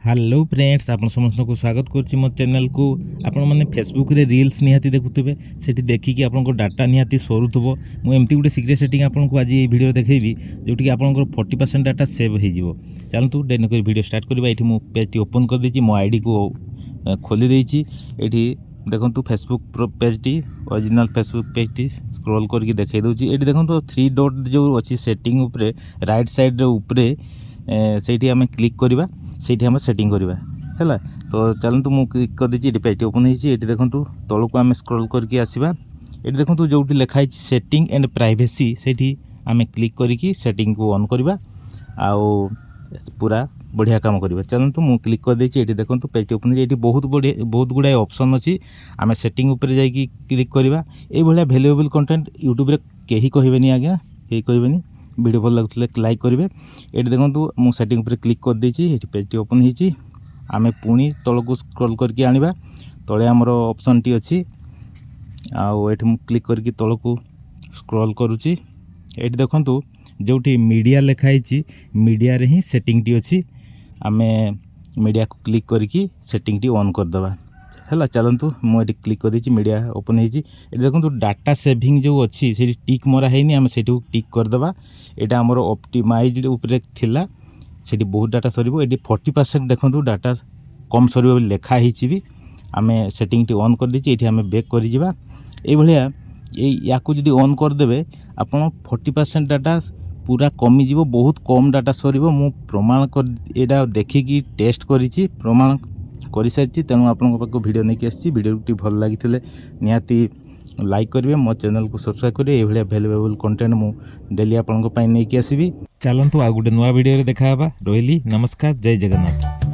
Hello friends आप समस्त को स्वागत करुच्ची मो चैनल को आपण मैंने फेसबुक रे रील्स निहाती देखुवे से देखिकी आप डाटा निहाती सरुव मुझे गोटे सिक्रेट सेटिंग आपको आज ये वीडियो देखी जोटि आप 40% डाटा सेव हो चलतु डेन कर वीडियो स्टार्ट करवा ये मुझे पेज ओपन कर देती मो आईडी को खोली देती ये देखो Facebook page T original Facebook page T scroll करके देखई दूची ये देखो 3 डॉट जो अच्छी सेटिंग उपरे राइट साइड उपरे से आम क्लिक करवा से आम सेटिंग करवा है तो चलतु मुझे क्लिक कर देती पेज ओपन होती देखो तौक को आम स्क्रॉल करके आसवा ये देखो जो लिखाई सेटिंग एंड प्राइवेसी से आम क्लिक करके सेटिंग को ऑन करवा आउ पूरा बढ़िया काम करवा चलतु मुझे क्लिक कर देती ये देखो पेज ओपन ये बहुत गुड़ाए ऑप्शन अच्छी आम सेटिंग उपर जाकि क्लिक करवा ये वैल्यूएबल कंटेंट यूट्यूब रे कहीं कहबेनि आज्ञा कहीं कहबेनि वीडियो भल लगुले लाइक करेंगे ये देखो मुझे सेटिंग उपर क्लिक कर देती ये पेज ओपन होती आम पुणी तौक को स्क्रॉल करके आनिबा तले आमर ऑप्शन टी अच्छी आउ ये क्लिक करके तौक को स्क्रॉल करुच्ची ये देखो जो मीडिया लिखाई मीडिया रे ही सेटिंग टी अच्छी आम मीडिया को क्लिक करके सेटिंग टी ऑन करदे है चलतु मुझे क्लिक कर देती मीडिया ओपन होती देखो डाटा सेविंग जो अच्छी से टिक मरा है आम से टिक करदे यहाँ आमर ऑप्टिमाइज्ड उपरे थिला से बहुत डाटा सर ये 40% देखो डाटा कम सर लिखाही भी आम सेटिंग टी ऑन कर देती ये आम बैक कर या जब ऑन करदे आप 40% डाटा पूरा कमिज बहुत कम डाटा सर मु प्रमाण कर एटा देखिकी टेस्ट करी प्रमाण कर सारी तेणु आपण वीडियो नहीं आसी वीडियो भल लगी निहाती लाइक करेंगे मो चैनल को सब्सक्राइब करेंगे ये वैल्यूएबल कंटेंट मु डेली आपंक नहीं आसबि चलतु आ गोटे नुआ वीडियो देखा रही नमस्कार जय जगन्नाथ।